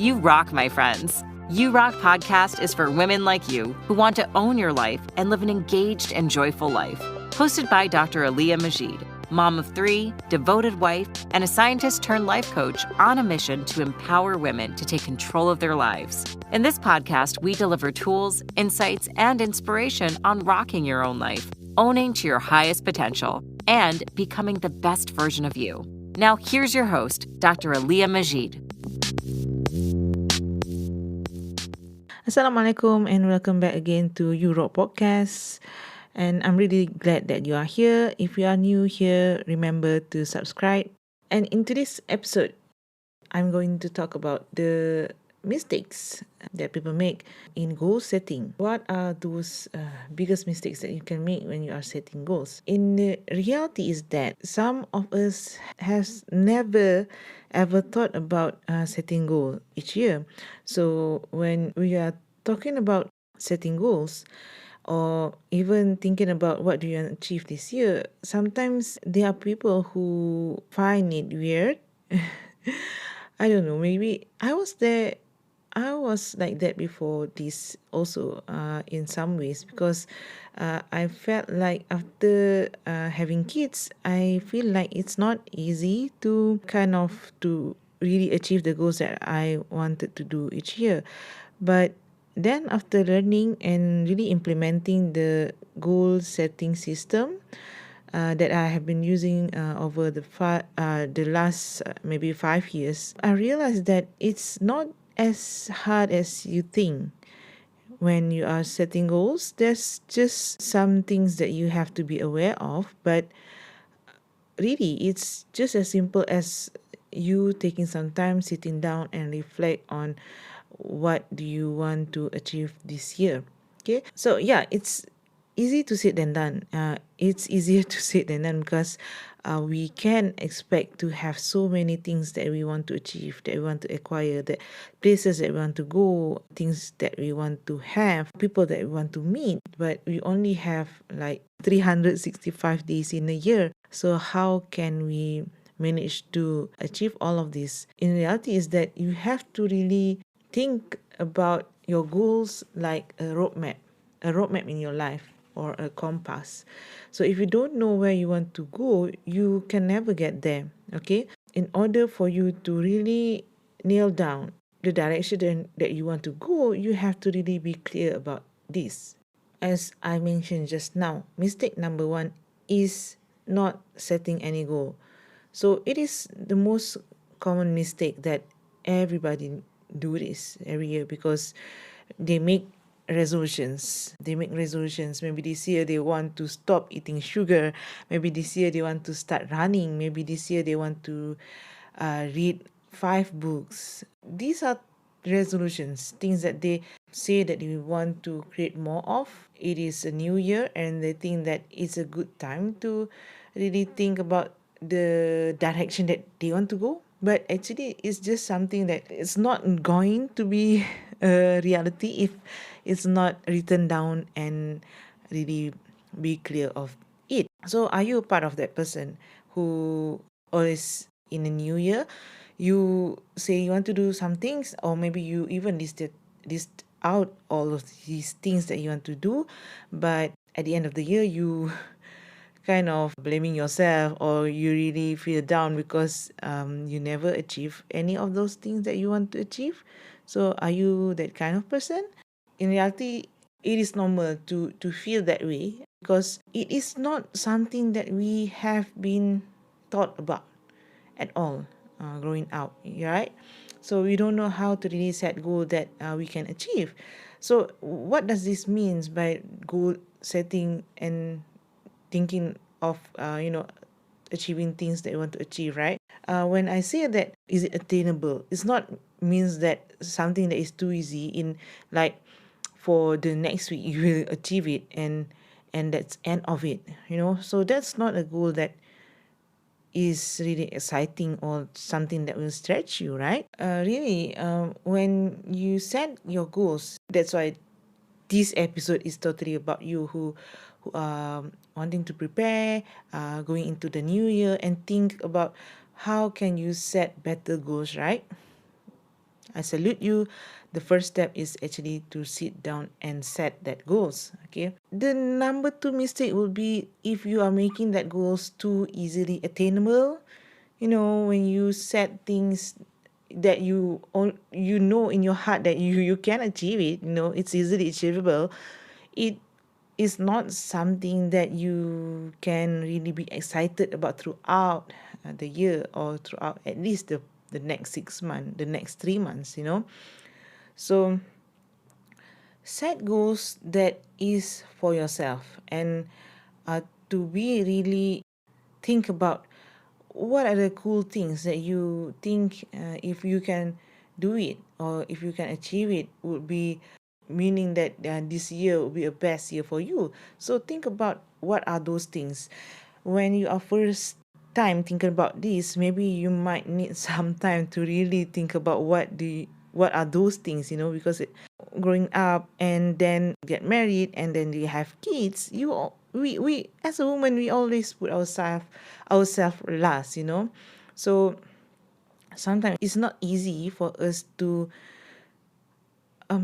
You rock, my friends. You Rock podcast is for women like you who want to own your life and live an engaged and joyful life. Hosted by Dr. Aliyah Majid, mom of 3, devoted wife, and a scientist turned life coach on a mission to empower women to take control of their lives. In this podcast, we deliver tools, insights, and inspiration on rocking your own life, owning to your highest potential, and becoming the best version of you. Now, here's your host, Dr. Aliyah Majid. Assalamualaikum and welcome back again to You Rock Podcast. And I'm really glad that you are here. If you are new here, remember to subscribe. And in today's episode, I'm going to talk about the mistakes that people make in goal setting. What are those biggest mistakes that you can make when you are setting goals? In the reality is that some of us has never ever thought about setting goal each year. So when we are talking about setting goals, or even thinking about what do you want to achieve this year, sometimes there are people who find it weird. I don't know, maybe I was like that before this also in some ways, because I felt like after having kids, I feel like it's not easy to to really achieve the goals that I wanted to do each year. But then after learning and really implementing the goal setting system that I have been using over the last maybe 5 years, I realized that it's not as hard as you think. When you are setting goals, there's just some things that you have to be aware of, but really it's just as simple as you taking some time, sitting down and reflect on what do you want to achieve this year. Okay, so yeah, it's easy to say than done. It's easier to say than done, because we can expect to have so many things that we want to achieve, that we want to acquire, the places that we want to go, things that we want to have, people that we want to meet, but we only have like 365 days in a year. So how can we manage to achieve all of this? In reality is that you have to really think about your goals like a roadmap in your life, or a compass. So if you don't know where you want to go, you can never get there. Okay, in order for you to really nail down the direction that you want to go, you have to really be clear about this. As I mentioned just now, mistake number 1 is not setting any goal. So it is the most common mistake that everybody do this every year, because they make resolutions. Maybe this year they want to stop eating sugar. Maybe this year they want to start running. Maybe this year they want to read 5 books. These are resolutions, things that they say that they want to create more of. It is a new year and they think that it's a good time to really think about the direction that they want to go. But actually it's just something that it's not going to be a reality if it's not written down and really be clear of it. So are you part of that person who always in the new year you say you want to do some things, or maybe you even list out all of these things that you want to do, but at the end of the year you kind of blaming yourself, or you really feel down because you never achieve any of those things that you want to achieve? So are you that kind of person? In reality, it is normal to feel that way, because it is not something that we have been taught about at all growing up, right? So we don't know how to really set goal that we can achieve. So what does this means by goal setting and thinking of achieving things that you want to achieve, right? When I say that, is it attainable, it's not means that something that is too easy, in like for the next week you will achieve it, and that's end of it, so that's not a goal that is really exciting or something that will stretch you, right? Really, when you set your goals, that's why this episode is totally about you who are wanting to prepare, going into the new year, and think about how can you set better goals, right? I salute you. The first step is actually to sit down and set that goals. Okay. The number two mistake will be if you are making that goals too easily attainable. When you set things that you know in your heart that you can achieve it, it's easily achievable. It is not something that you can really be excited about throughout the year, or throughout at least the next 6 months, the next 3 months. So set goals that is for yourself, and to be really think about what are the cool things that you think, if you can do it, or if you can achieve it, would be meaning that this year will be a best year for you. So think about what are those things. When you are first time thinking about this, maybe you might need some time to really think about what are those things, because growing up and then get married and then you have kids, we as a woman, we always put ourselves last. So sometimes it's not easy for us to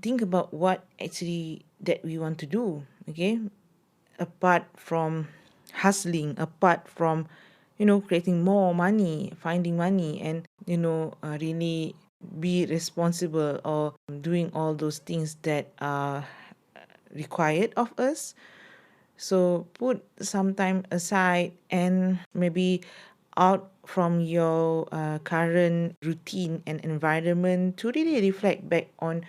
think about what actually that we want to do. Okay, apart from hustling, apart from creating more money, finding money, and really be responsible, or doing all those things that are required of us. So put some time aside, and maybe out from your current routine and environment, to really reflect back on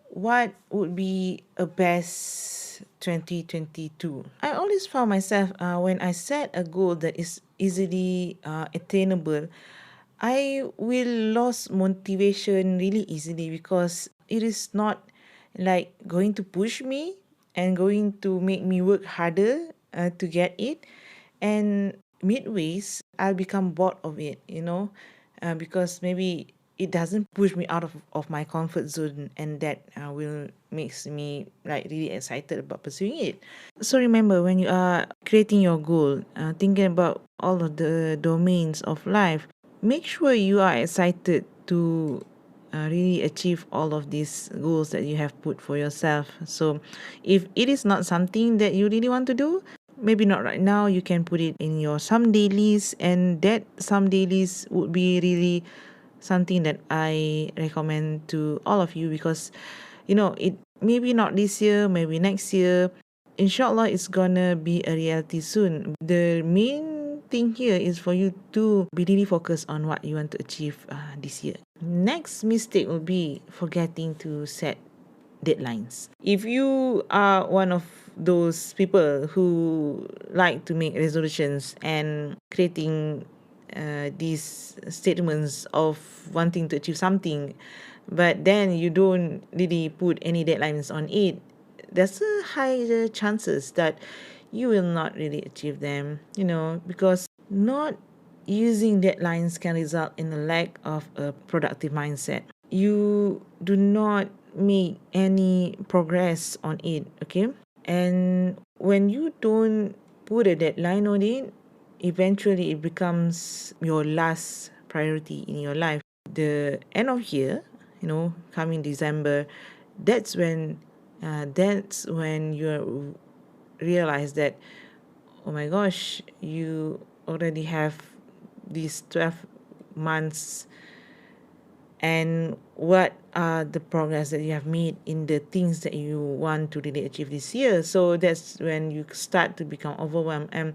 what would be a best 2022. I always found myself, when I set a goal that is easily attainable, I will lose motivation really easily, because it is not like going to push me and going to make me work harder to get it. And midways, I'll become bored of it, because maybe it doesn't push me out of my comfort zone, and that will makes me like really excited about pursuing it. So remember, when you are creating your goal, thinking about all of the domains of life, make sure you are excited to really achieve all of these goals that you have put for yourself. So if it is not something that you really want to do, maybe not right now, you can put it in your some dailies, and that some dailies would be really something that I recommend to all of you, because it maybe not this year, maybe next year. Inshallah, it's gonna be a reality soon. The main thing here is for you to be really focused on what you want to achieve this year. Next mistake will be forgetting to set deadlines. If you are one of those people who like to make resolutions and creating these statements of wanting to achieve something, but then you don't really put any deadlines on it, there's a higher chances that you will not really achieve them, because not using deadlines can result in a lack of a productive mindset. You do not make any progress on it. Okay, and when you don't put a deadline on it, eventually it becomes your last priority in your life. The end of year, coming December, that's when you realize that, oh my gosh, you already have these 12 months, and what are the progress that you have made in the things that you want to really achieve this year. So that's when you start to become overwhelmed, and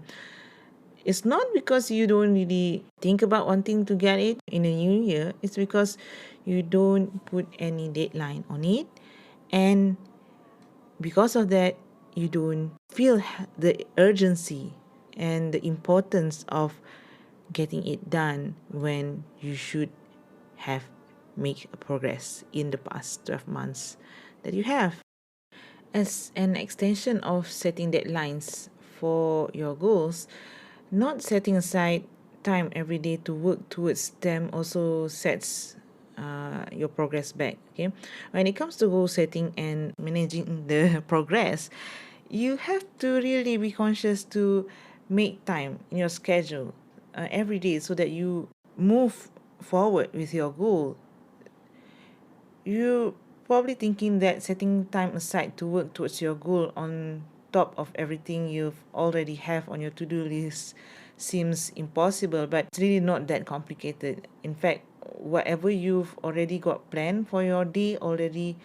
it's not because you don't really think about wanting to get it in the new year. It's because you don't put any deadline on it, and because of that, you don't feel the urgency and the importance of getting it done, when you should have made a progress in the past 12 months that you have. As an extension of setting deadlines for your goals, not setting aside time every day to work towards them also sets your progress back. Okay, when it comes to goal setting and managing the progress, you have to really be conscious to make time in your schedule every day, so that you move forward with your goal. You probably thinking that setting time aside to work towards your goal on top of everything you've already have on your to-do list seems impossible, but it's really not that complicated. In fact, whatever you've already got planned for your day already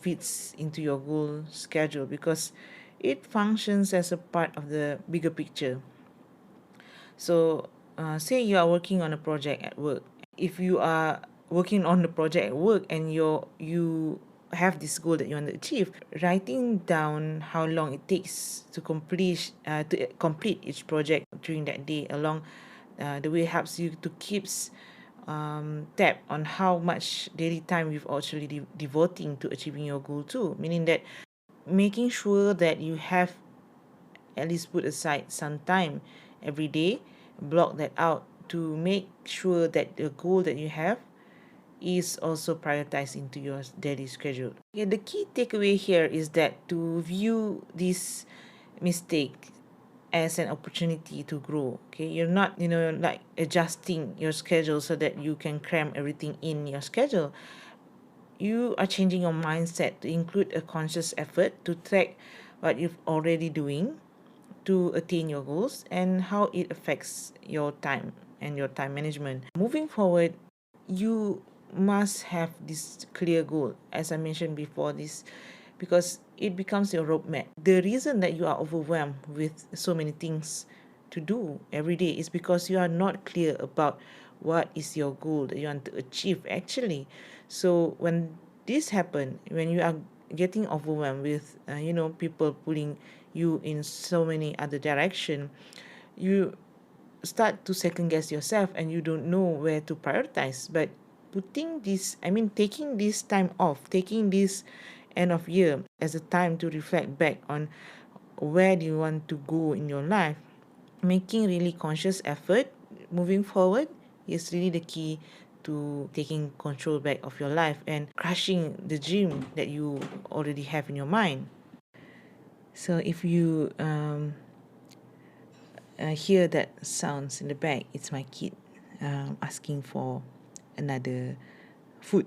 fits into your goal schedule because it functions as a part of the bigger picture. So, say you are working on a project at work. If you are working on the project at work and you have this goal that you want to achieve, writing down how long it takes to complete each project during that day along the way helps you to keeps tab on how much daily time you've actually devoting to achieving your goal too. Meaning that making sure that you have at least put aside some time every day, block that out to make sure that the goal that you have is also prioritized into your daily schedule. Okay, the key takeaway here is that to view this mistake as an opportunity to grow. Okay, you're not, like adjusting your schedule so that you can cram everything in your schedule. You are changing your mindset to include a conscious effort to track what you've already doing to attain your goals and how it affects your time and your time management. Moving forward, you must have this clear goal, as I mentioned before, this because it becomes your roadmap. The reason that you are overwhelmed with so many things to do every day is because you are not clear about what is your goal that you want to achieve actually. So when this happen, when you are getting overwhelmed with people pulling you in so many other direction, you start to second guess yourself and you don't know where to prioritize. But taking this time off, taking this end of year as a time to reflect back on where do you want to go in your life, making really conscious effort moving forward is really the key to taking control back of your life and crushing the dream that you already have in your mind. So if you hear that sounds in the back, it's my kid asking for another food.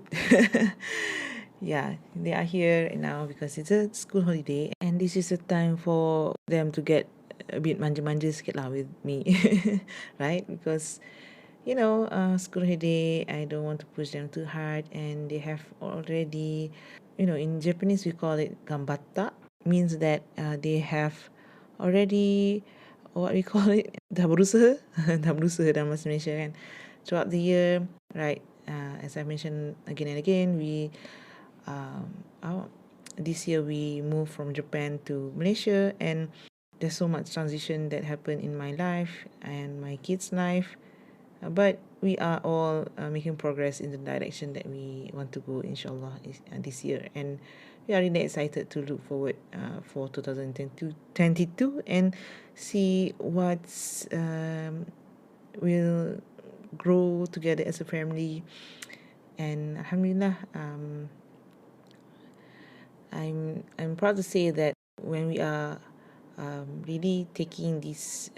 Yeah, they are here right now because it's a school holiday and this is a time for them to get a bit manja-manja sikit lah with me. Right? Because school holiday, I don't want to push them too hard and they have already, in Japanese we call it gambata, means that they have already, what we call it, dah berusaha dah berusaha dalam bahasa Malaysia kan, throughout the year, right? As I mentioned again and again, this year we moved from Japan to Malaysia and there's so much transition that happened in my life and my kids' life. But we are all making progress in the direction that we want to go, inshallah, this year. And we are really excited to look forward for 2022 and see what's will grow together as a family. And alhamdulillah, I'm proud to say that when we are really taking this,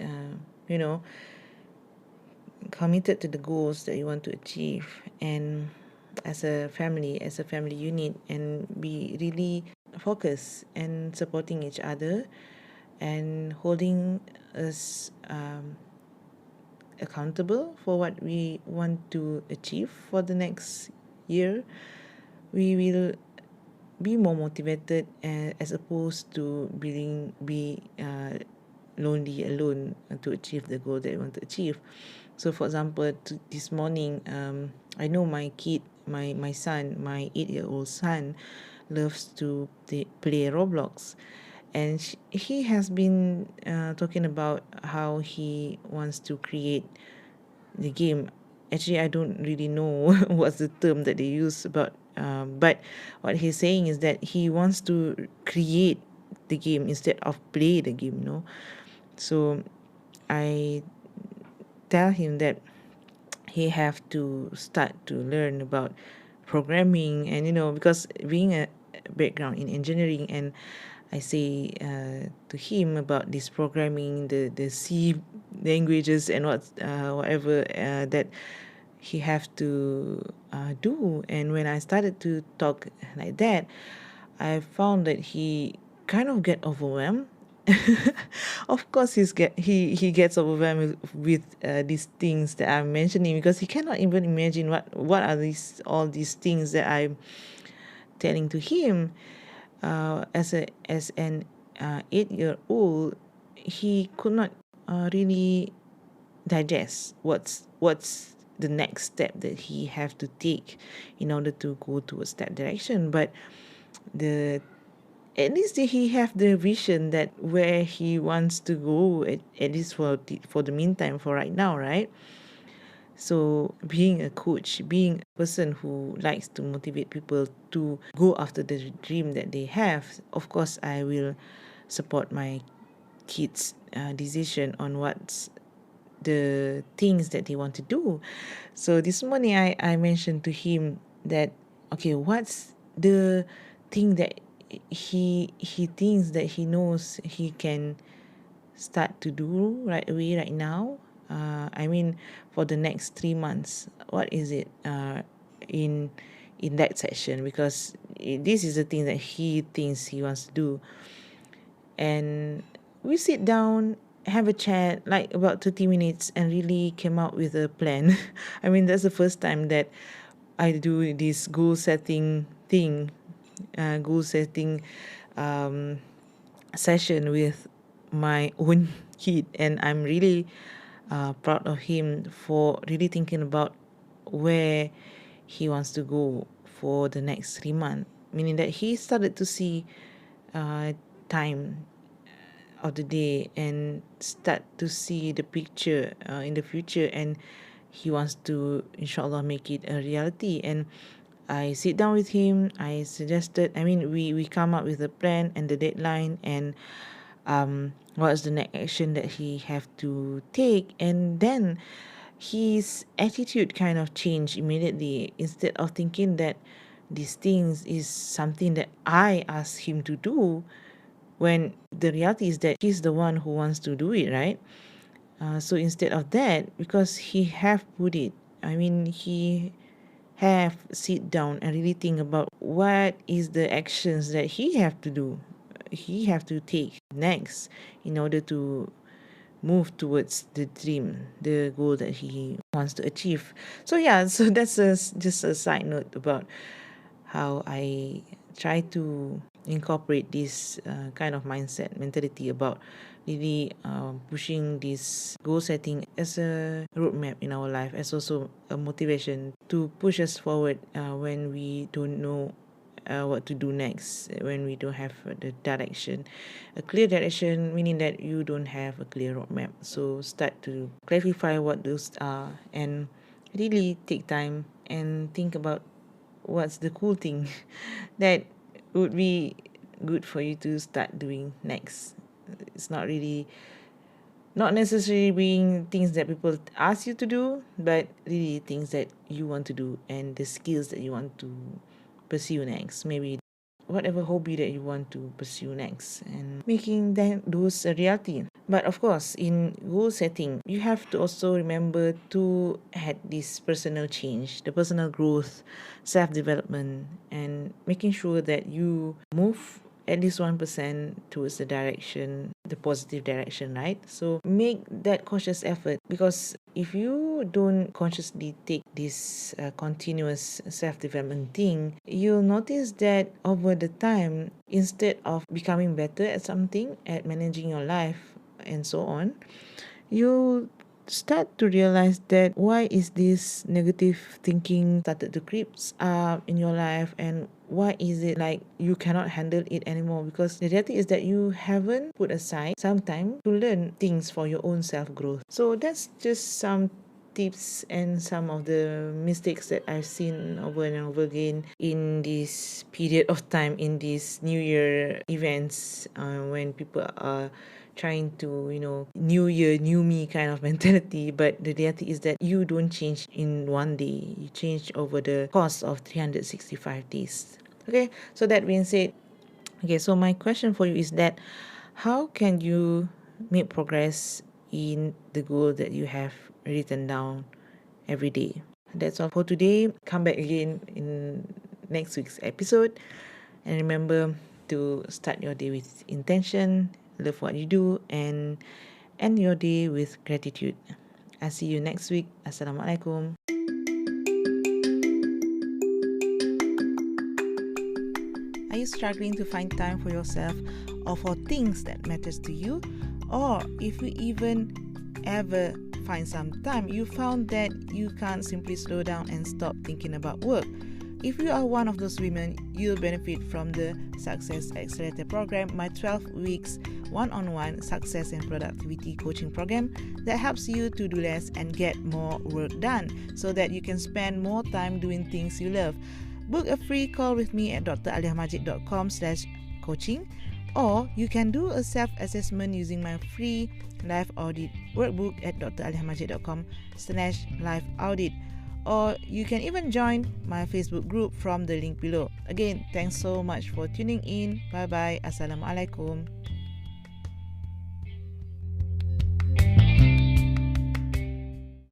committed to the goals that you want to achieve, and as a family unit, and be really focused and supporting each other and holding us accountable for what we want to achieve for the next year, we will be more motivated as opposed to be lonely alone to achieve the goal that you want to achieve. So for example, this morning, I know my kid, my son, my 8-year-old son loves to play Roblox, and he has been talking about how he wants to create the game. Actually, I don't really know what's the term that they use about, but what he's saying is that he wants to create the game instead of play the game. So I tell him that he have to start to learn about programming, and because being a background in engineering, and I say to him about this programming, the C languages and whatever that he have to do. And when I started to talk like that, I found that he kind of get overwhelmed. Of course, he gets overwhelmed with these things that I'm mentioning, because he cannot even imagine what are these all these things that I'm telling to him. As an 8-year-old, he could not really digest what's the next step that he have to take in order to go towards that direction. But the at least he have the vision that where he wants to go, at least for the meantime, for right now, right? So being a coach, being a person who likes to motivate people to go after the dream that they have, of course I will support my kids decision on what's the things that they want to do. So this morning I mentioned to him that, okay, what's the thing that he thinks that he knows he can start to do right away, right now. I mean, for the next 3 months, what is it in that section? Because this is the thing that he thinks he wants to do. And we sit down, have a chat like about 30 minutes, and really came out with a plan. I mean, that's the first time that I do this goal setting thing, goal setting session with my own kid. And I'm really proud of him for really thinking about where he wants to go for the next 3 months, meaning that he started to see time of the day and start to see the picture in the future, and he wants to, inshallah, make it a reality. And I sit down with him. We come up with a plan and the deadline, and what's the next action that he have to take. And then his attitude kind of changed immediately. Instead of thinking that these things is something that I asked him to do, when the reality is that he's the one who wants to do it, right? So instead of that, because he have put it, he have sit down and really think about what is the actions that he have to do, he have to take next in order to move towards the dream, the goal that he wants to achieve. So yeah, so that's just a side note about how I try to incorporate this kind of mindset mentality about really pushing this goal setting as a roadmap in our life, as also a motivation to push us forward when we don't know what to do next, when we don't have the direction, a clear direction, meaning that you don't have a clear roadmap. So start to clarify what those are, and really take time and think about what's the cool thing that would be good for you to start doing next. It's not necessarily being things that people ask you to do, but really things that you want to do and the skills that you want to pursue next. Maybe whatever hobby that you want to pursue next, and making those a reality. But of course, in goal setting, you have to also remember to have this personal change, the personal growth, self-development, and making sure that you move at least 1% towards the positive direction, right? So make that conscious effort, because if you don't consciously take this continuous self-development thing, you'll notice that over the time, instead of becoming better at something, at managing your life and so on, you start to realize that why is this negative thinking started to creep up in your life, and why is it like you cannot handle it anymore? Because the reality is that you haven't put aside some time to learn things for your own self-growth. So that's just some tips and some of the mistakes that I've seen over and over again in this period of time, in these New Year events, when people are trying to, new year, new me kind of mentality. But the reality is that you don't change in one day. You change over the course of 365 days. Okay, so that being said, okay, so my question for you is that how can you make progress in the goal that you have written down every day? That's all for today. Come back again in next week's episode. And remember to start your day with intention, love what you do, and end your day with gratitude. I'll see you next week. Assalamualaikum. Are you struggling to find time for yourself or for things that matters to you? Or if you even ever find some time, you found that you can't simply slow down and stop thinking about work. If you are one of those women, you'll benefit from the Success Accelerator program, my 12 weeks one-on-one success and productivity coaching program that helps you to do less and get more work done so that you can spend more time doing things you love. Book a free call with me at draliamajid.com/coaching, or you can do a self-assessment using my free life audit workbook at draliamajid.com/life audit. Or you can even join my Facebook group from the link below. Again, thanks so much for tuning in. Bye bye. Assalamualaikum.